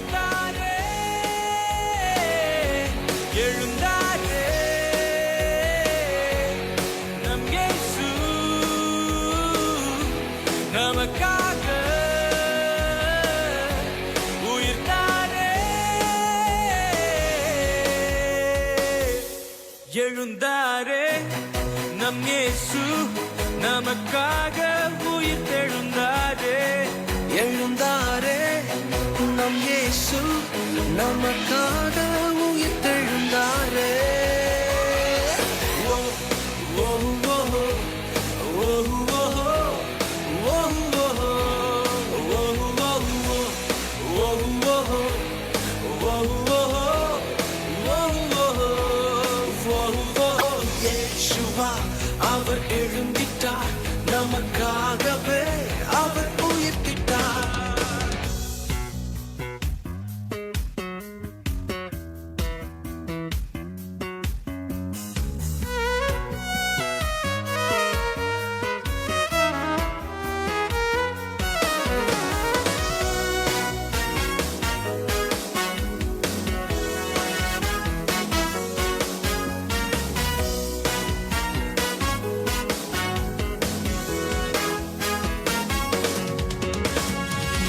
உயிர்த்தாரே எழுந்தாரே நம் இயேசு நமக்காக உயிர்த்தாரே எழுந்தாரே நம் இயேசு நமக்காக உயிர்த்தெழுந்தாரே எழுந்தாரே நம் இயேசு நமக்காக உயிர்த்தெழுந்தாரே ஓ ஓ ஓ ஓ ஓ இயேசுவா அவர் எழுந்திட்டார் நமக்காகவே அவர் உயிர்த்திட்டார்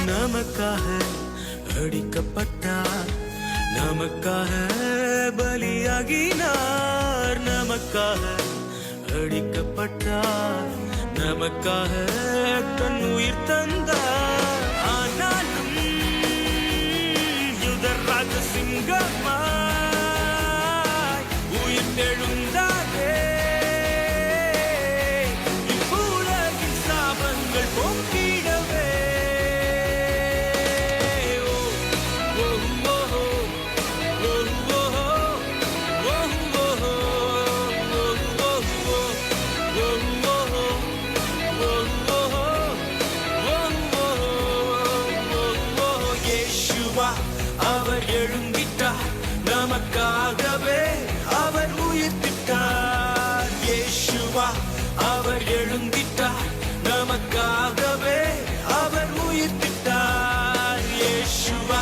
நமக்காக அடிக்கப்பட்டார் நமக்காக பலியாகினார் நமக்காக அடிக்கப்பட்டார் நமக்காக தன் உயிர் தந்தார் ஆனாலும் யுதராஜ சிங்கமாய் உயிர் எழுந்தாரே இவ்வுலகின் சாபங்கள் போக்கிடவே அவர் எழுந்திட்டார் நமக்காகவே அவர் உயிர்த்திட்டார் இயேசுவா அவர் எழுந்திட்டார் நமக்காகவே அவர் உயிர்த்திட்டார் இயேசுவா